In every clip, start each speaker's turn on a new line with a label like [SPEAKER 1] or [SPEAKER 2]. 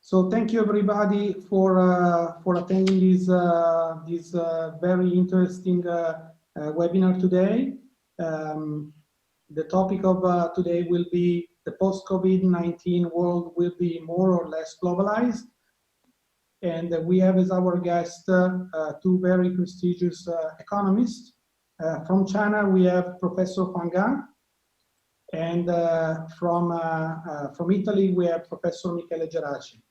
[SPEAKER 1] So thank you everybody for attending this very interesting webinar today. The topic of today will be the post-COVID-19 world will be more or less globalized. And we have as our guest two very prestigious economists. From China, we have Professor Fan Gang, and from Italy, we have Professor Michele Geraci.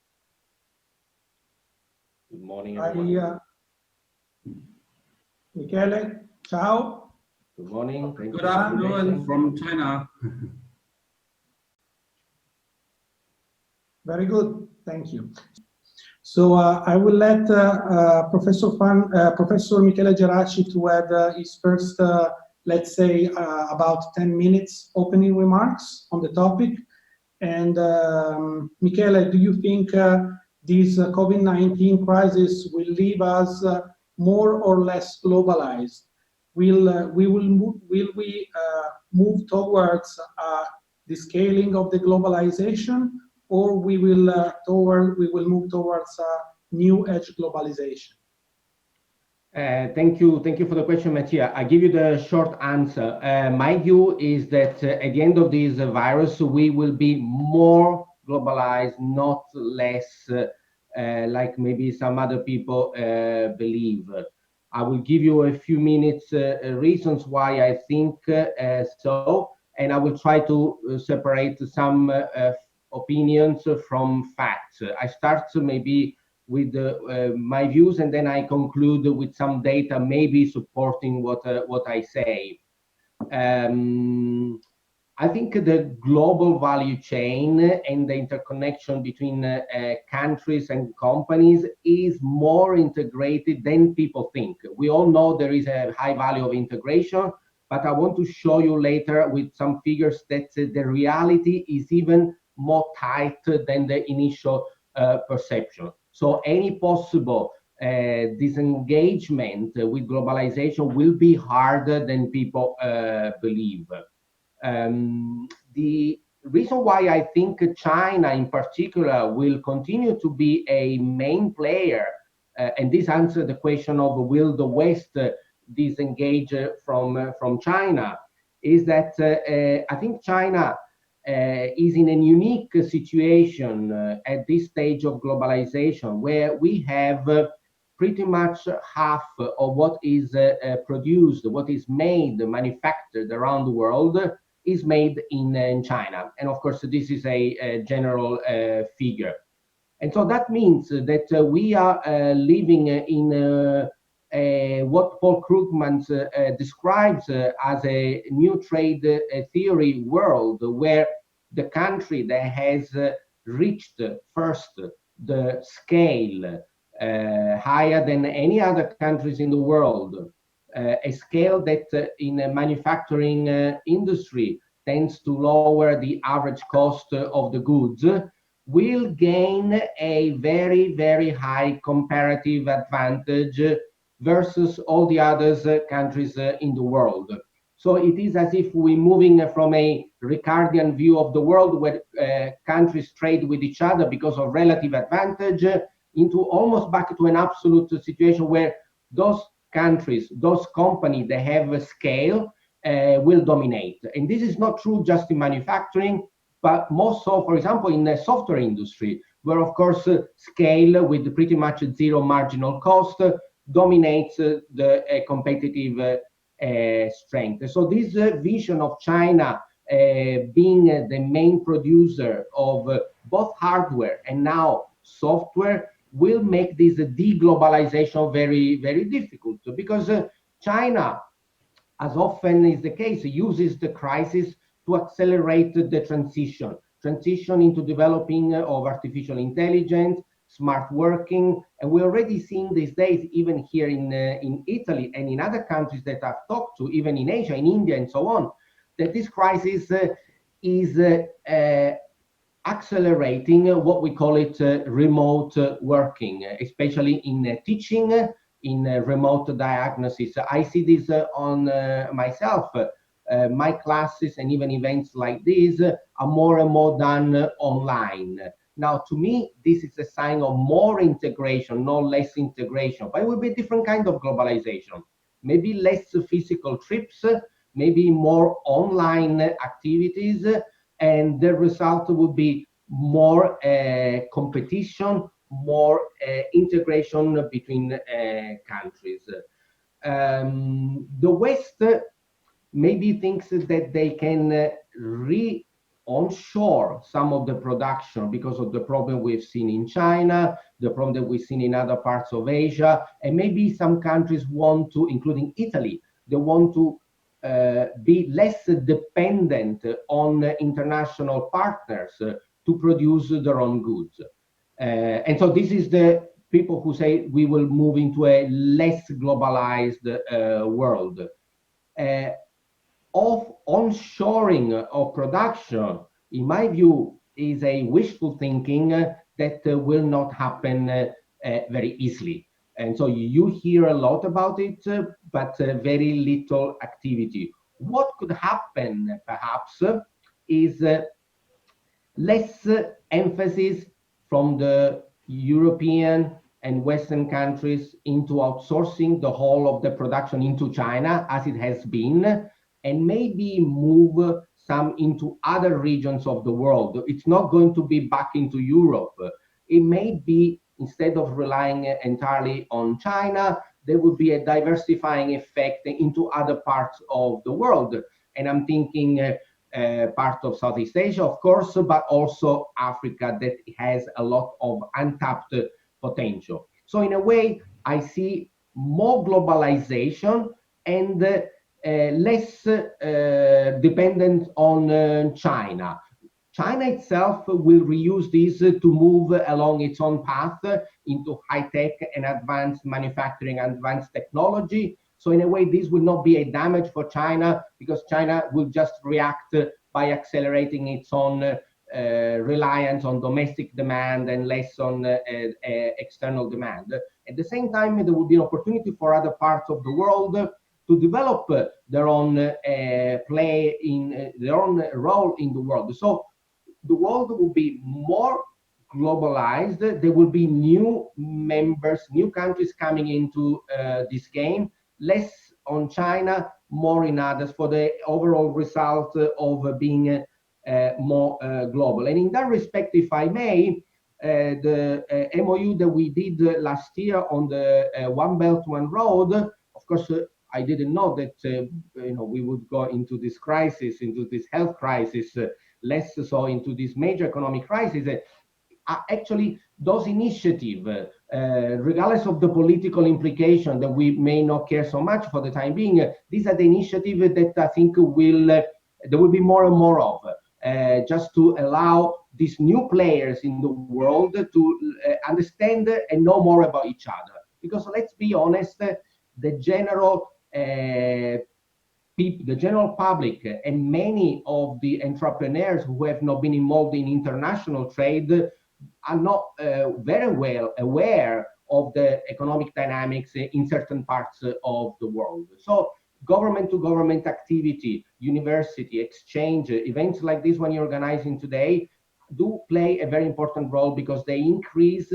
[SPEAKER 2] Good morning, everyone.
[SPEAKER 1] Michele, ciao.
[SPEAKER 2] Good morning.
[SPEAKER 3] Good afternoon from China.
[SPEAKER 1] Very good, thank you. So I will let Professor Michele Geraci to have his first, let's say, about 10 minutes opening remarks on the topic. And Michele, do you think this COVID-19 crisis will leave us more or less globalized? Will we move towards the scaling of the globalization, or we will move towards new age globalization?
[SPEAKER 2] Thank you for the question, Mattia. I give you the short answer. My view is that at the end of this virus, we will be more globalized, not less, like maybe some other people believe. I will give you a few minutes reasons why I think so, and I will try to separate some opinions from facts. I start maybe with my views, and then I conclude with some data, maybe supporting what I say. I think the global value chain and the interconnection between countries and companies is more integrated than people think. We all know there is a high value of integration, but I want to show you later with some figures that the reality is even more tight than the initial perception. So any possible disengagement with globalization will be harder than people believe. The reason why I think China in particular will continue to be a main player, and this answers the question of will the West disengage from China, is that I think China is in a unique situation at this stage of globalization, where we have pretty much half of what is produced, what is made, manufactured around the world, is made in China. And of course, this is a general figure. And so that means that we are living in what Paul Krugman describes as a new trade theory world, where the country that has reached first the scale higher than any other countries in the world, a scale that in a manufacturing industry tends to lower the average cost of the goods, will gain a very, very high comparative advantage versus all the other countries in the world. So it is as if we're moving from a Ricardian view of the world, where countries trade with each other because of relative advantage, into almost back to an absolute situation where those countries, those companies that have a scale will dominate. And this is not true just in manufacturing, but more so, for example, in the software industry, where of course scale with pretty much zero marginal cost dominates the competitive strength. So this vision of China being the main producer of both hardware and now software will make this deglobalization very, very difficult, because China, as often is the case, uses the crisis to accelerate the transition into developing of artificial intelligence, smart working. And we're already seeing these days, even here in Italy and in other countries that I've talked to, even in Asia, in India and so on, that this crisis is accelerating what we call it remote working, especially in teaching, in remote diagnosis. I see this on myself. My classes and even events like these are more and more done online. Now, to me, this is a sign of more integration, not less integration, but it will be a different kind of globalization. Maybe less physical trips, maybe more online activities, and the result would be more competition, more integration between countries. The West maybe thinks that they can onshore some of the production because of the problem we've seen in China, the problem that we've seen in other parts of Asia, and maybe some countries want to, including Italy, they want to be less dependent on international partners to produce their own goods. And so this is the people who say we will move into a less globalized world. Of onshoring of production, in my view, is a wishful thinking that will not happen very easily. And so you hear a lot about it, but very little activity. What could happen, perhaps, is less emphasis from the European and Western countries into outsourcing the whole of the production into China, as it has been, and maybe move some into other regions of the world. It's not going to be back into Europe. It may be, instead of relying entirely on China, there will be a diversifying effect into other parts of the world. And I'm thinking part of Southeast Asia, of course, but also Africa, that has a lot of untapped potential. So in a way, I see more globalization and less dependent on China. China itself will reuse this to move along its own path into high-tech and advanced manufacturing, advanced technology. So in a way, this will not be a damage for China, because China will just react by accelerating its own reliance on domestic demand and less on external demand. At the same time, there will be an opportunity for other parts of the world to develop their own play in their own role in the world. So the world will be more globalized. There will be new members, new countries coming into this game, less on China, more in others, for the overall result of being more global. And in that respect, if I may, the MOU that we did last year on the One Belt, One Road, of course, I didn't know that we would go into this crisis, into this health crisis, less so into this major economic crisis. Actually, those initiatives, regardless of the political implication that we may not care so much for the time being, these are the initiatives that I think there will be more and more of, just to allow these new players in the world to understand and know more about each other. Because let's be honest, the general the general public and many of the entrepreneurs who have not been involved in international trade are not very well aware of the economic dynamics in certain parts of the world. So government to government activity, university, exchange, events like this one you're organizing today do play a very important role, because they increase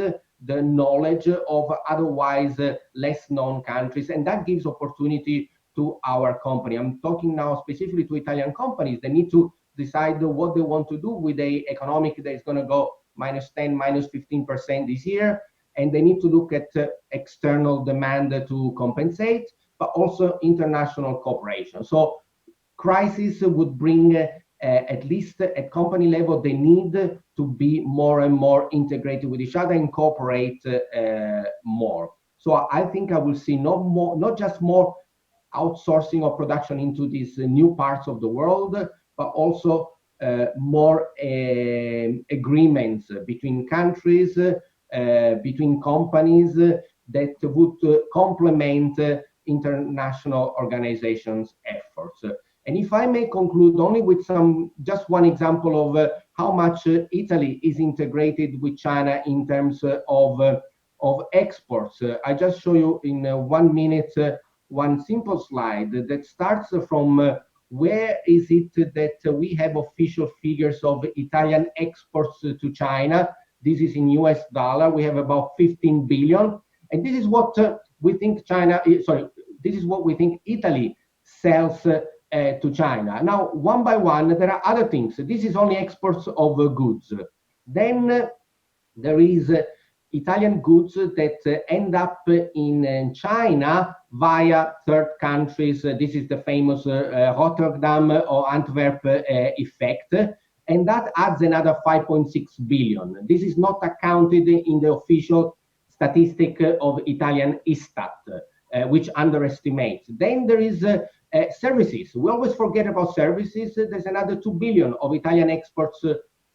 [SPEAKER 2] the knowledge of otherwise less known countries, and that gives opportunity to our company. I'm talking now specifically to Italian companies. They need to decide what they want to do with a economic that is going to go -10, -15% this year, and they need to look at external demand to compensate, but also international cooperation. So crisis would bring, at least at company level, they need to be more and more integrated with each other and cooperate more. So I think I will see not just more outsourcing of production into these new parts of the world, but also more agreements between countries, between companies that would complement international organizations' efforts. And if I may conclude only with just one example of how much Italy is integrated with China in terms of exports. I just show you in 1 minute one simple slide that starts from where is it that we have official figures of Italian exports to China. This is in US dollar. We have about 15 billion. And this is what we think this is what we think Italy sells to China. Now, one by one, there are other things. This is only exports of goods. Then there is Italian goods that end up in China via third countries. This is the famous Rotterdam or Antwerp effect. And that adds another 5.6 billion. This is not accounted in the official statistic of Italian Istat, which underestimates. Then there is services. We always forget about services. There's another 2 billion of Italian exports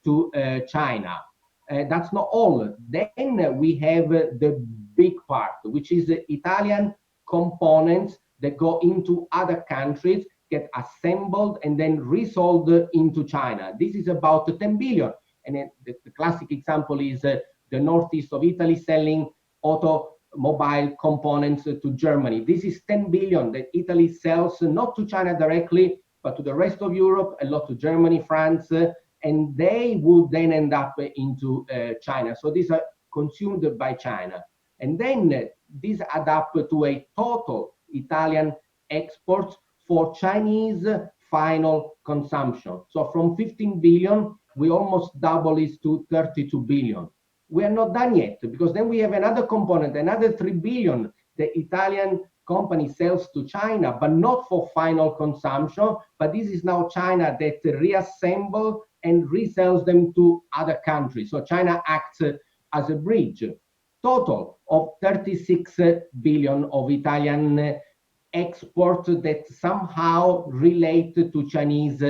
[SPEAKER 2] to China. That's not all. Then we have the big part, which is Italian components that go into other countries, get assembled and then resold into China. This is about 10 billion. And then the classic example is the northeast of Italy selling automobile components to Germany. This is 10 billion that Italy sells not to China directly, but to the rest of Europe, a lot to Germany, France, and they would then end up into China. So these are consumed by China. And then these add up to a total Italian exports for Chinese final consumption. So from 15 billion, we almost double it to 32 billion. We are not done yet, because then we have another component, another 3 billion the Italian company sells to China, but not for final consumption, but this is now China that reassemble and resells them to other countries. So China acts as a bridge. Total of 36 billion of Italian exports that somehow relate to Chinese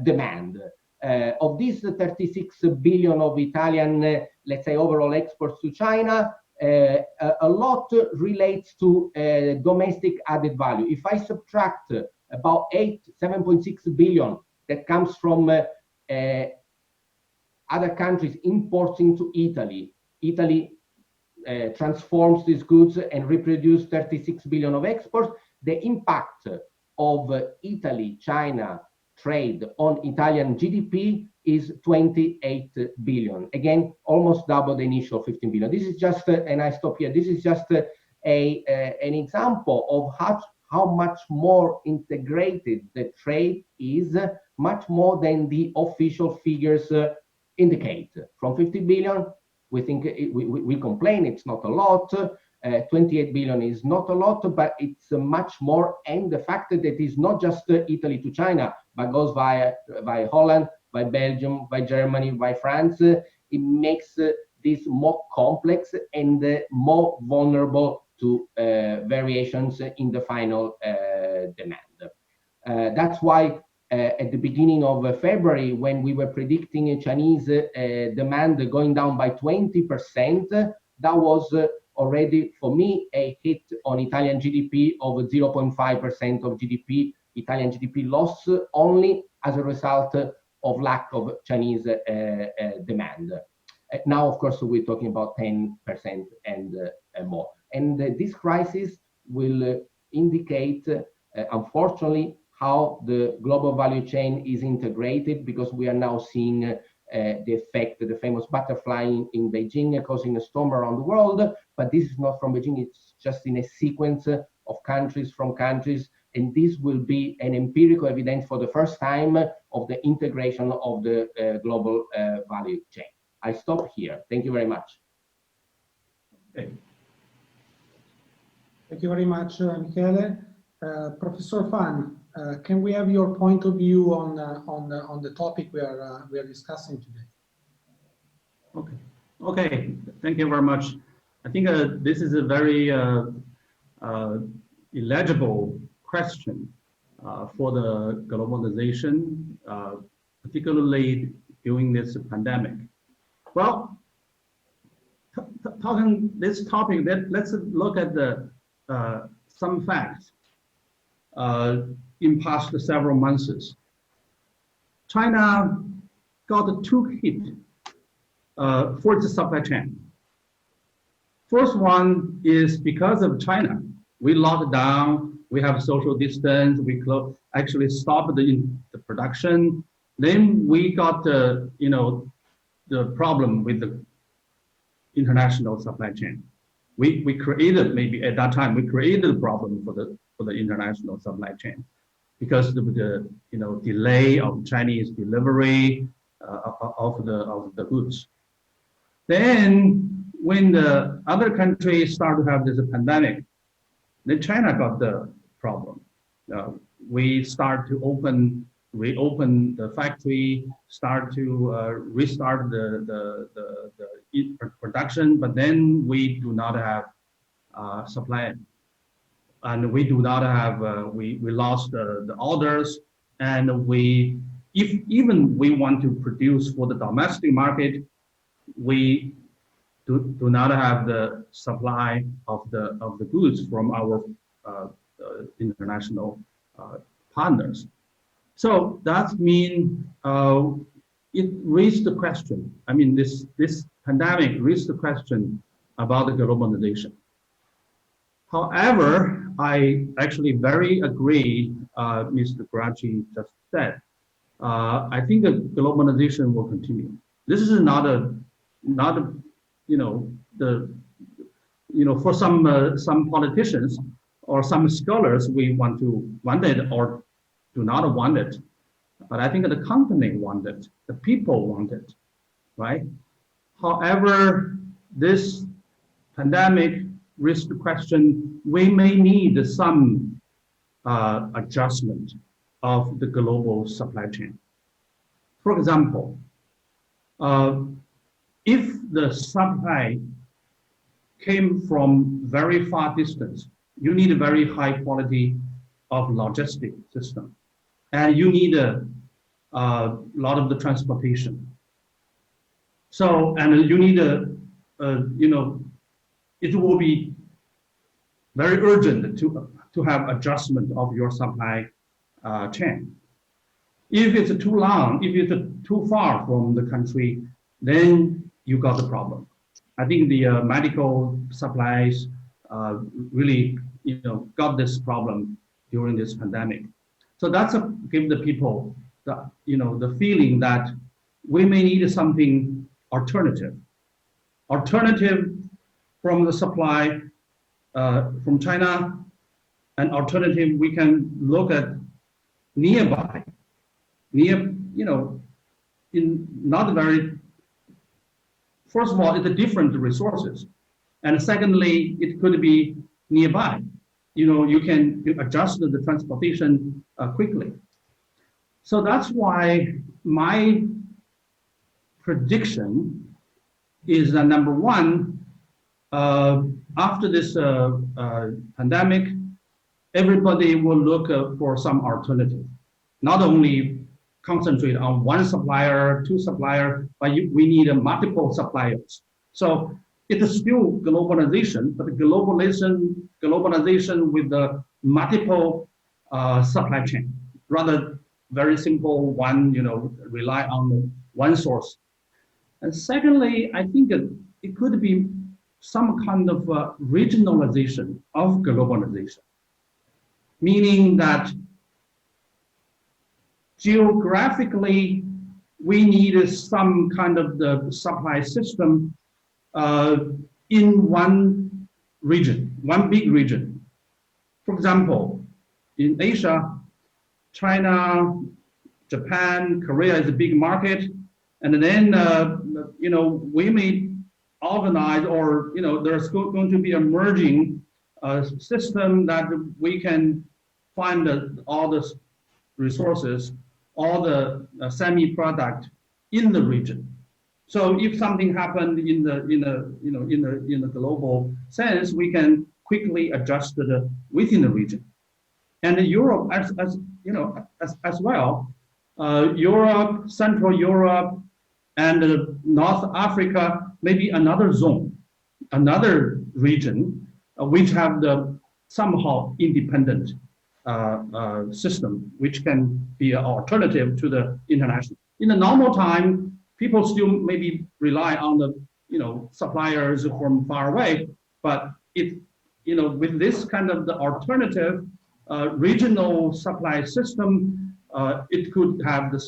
[SPEAKER 2] demand. Of these 36 billion of Italian, let's say, overall exports to China, a lot relates to domestic added value. If I subtract about 7.6 billion that comes from other countries importing to Italy, Italy transforms these goods and reproduce 36 billion of exports. The impact of Italy-China trade on Italian GDP is 28 billion. Again, almost double the initial 15 billion. This is just, and I stop here, this is just an example of how much more integrated the trade is, much more than the official figures indicate. From 50 billion, we think we complain it's not a lot. 28 billion is not a lot, but it's much more. And the fact that it is not just Italy to China, but goes by Holland, by Belgium, by Germany, by France, it makes this more complex and more vulnerable to variations in the final demand. That's why at the beginning of February, when we were predicting Chinese demand going down by 20%, that was already, for me, a hit on Italian GDP of 0.5% of GDP, Italian GDP loss only as a result of lack of Chinese demand. Now, of course, we're talking about 10% and more. And this crisis will indicate, unfortunately, how the global value chain is integrated, because we are now seeing the effect, the famous butterfly in Beijing causing a storm around the world. But this is not from Beijing, it's just in a sequence of countries from countries. And this will be an empirical evidence for the first time of the integration of the global value chain. I stop here. Thank you very much.
[SPEAKER 3] Okay.
[SPEAKER 1] Thank you very much, Michele. Professor Fan, can we have your point of view on the topic we are discussing today?
[SPEAKER 3] Okay. Okay. Thank you very much. I think this is a very illegible question for the globalization, particularly during this pandemic. Well, talking this topic, let's look at the some facts. In past several months, China got two hit for its supply chain. First one is because of China. We locked down, we have social distance, we actually stopped the production. Then we got the problem with the international supply chain. We created, maybe at that time, we created a problem for the international supply chain because of the delay of Chinese delivery of the goods. Then when the other countries start to have this pandemic, then China got the problem. We start to reopen the factory, start to restart the production, but then we do not have supply, and we do not have we lost the orders, and if even we want to produce for the domestic market, we do not have the supply of the goods from our international partners. So that means it raised the question. I mean, this pandemic raised the question about the globalization. However, I actually very agree, Mr. Geraci just said. I think that globalization will continue. This is not a for some politicians or some scholars, we want it or do not want it. But I think the company want it, the people want it, right? However, this pandemic raised the question, we may need some adjustment of the global supply chain. For example, if the supply came from very far distance, you need a very high quality of logistic system, and you need a lot of the transportation. So, and you need it will be very urgent to have adjustment of your supply chain. If it's too long, if it's too far from the country, then you got the problem. I think the medical supplies really, got this problem during this pandemic. So that's give the people the feeling that we may need something alternative from the supply from China, an alternative we can look at nearby, in not very. First of all, it's a different resources, and secondly, it could be nearby. You can adjust the transportation quickly. So that's why my prediction is that number one, after this pandemic, everybody will look for some alternative, not only concentrate on one supplier, two suppliers, but we need multiple suppliers. So it is still globalization, but globalization with the multiple supply chain, rather very simple one, rely on one source. And secondly, I think it could be some kind of regionalization of globalization, meaning that geographically, we need some kind of the supply system in one region, one big region. For example, in Asia, China, Japan, Korea is a big market, and then we may organize, or there's going to be a merging system that we can find all the resources, all the semi-product in the region. So if something happened in the global sense, we can quickly adjust within the region. And Europe as well, Europe, Central Europe, and North Africa, maybe another zone, another region, which have the somehow independent system, which can be an alternative to the international. In the normal time, people still maybe rely on the suppliers from far away, but with this kind of the alternative regional supply system, it could have the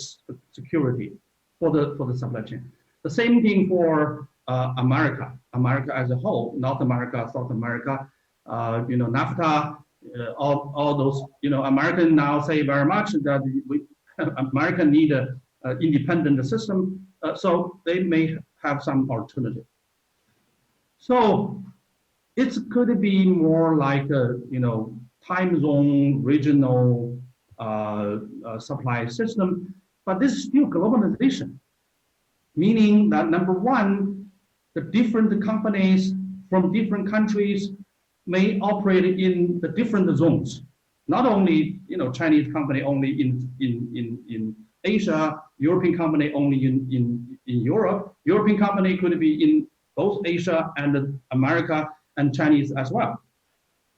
[SPEAKER 3] security for the supply chain. The same thing for America as a whole, North America, South America, NAFTA, all those, American now say very much that America need a independent system, so they may have some alternative. So it could be more like a, time zone, regional supply system, but this is still globalization, meaning that number one, the different companies from different countries may operate in the different zones. Not only, Chinese company only in Asia, European company only in Europe. European company could be in both Asia and America and Chinese as well.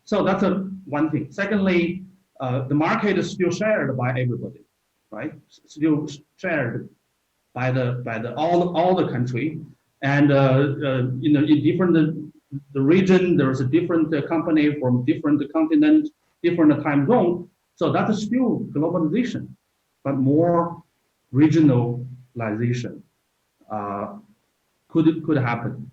[SPEAKER 3] So that's one thing. Secondly, the market is still shared by everybody, right? Still shared by all the country, and in different the region there is a different company from different continent, different time zone. So that is still globalization, but more regionalization could happen.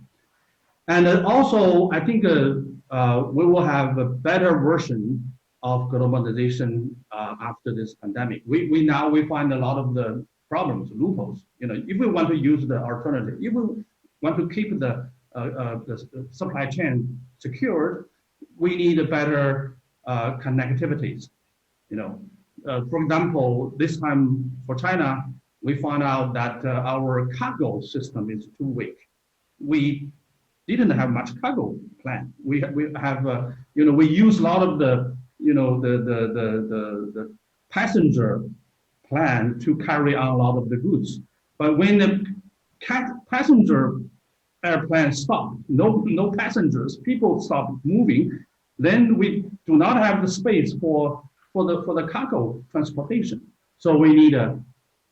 [SPEAKER 3] And also, I think we will have a better version of globalization after this pandemic. We now find a lot of the problems, loopholes. If we want to use the alternative, if we want to keep the supply chain secured, we need a better connectivities. For example, this time for China, we found out that our cargo system is too weak. We didn't have much cargo plan. We have we use a lot of the the passenger plan to carry on a lot of the goods. But when the passenger airplane stopped, no passengers, people stopped moving, then we do not have the space for the cargo transportation. So we need a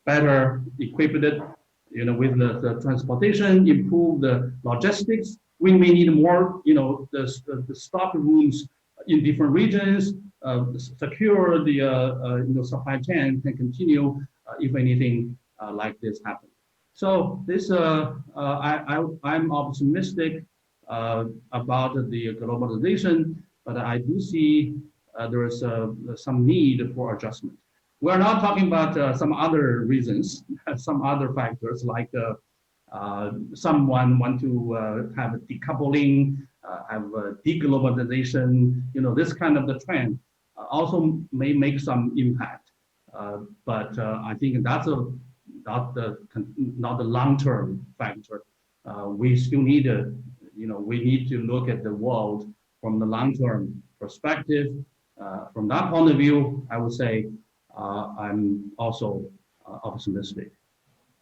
[SPEAKER 3] better equipped, with the transportation, improve the logistics. We may need more, the stock rooms in different regions, secure the supply chain can continue if anything like this happens. So this, I'm optimistic about the globalization, but I do see there is some need for adjustment. We're not talking about some other reasons, some other factors like someone want to have a decoupling, have a deglobalization, this kind of the trend also may make some impact. But I think that's not the long-term factor. We still need we need to look at the world from the long-term perspective. From that point of view, I would say I'm also optimistic.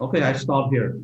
[SPEAKER 3] Okay, I stop here.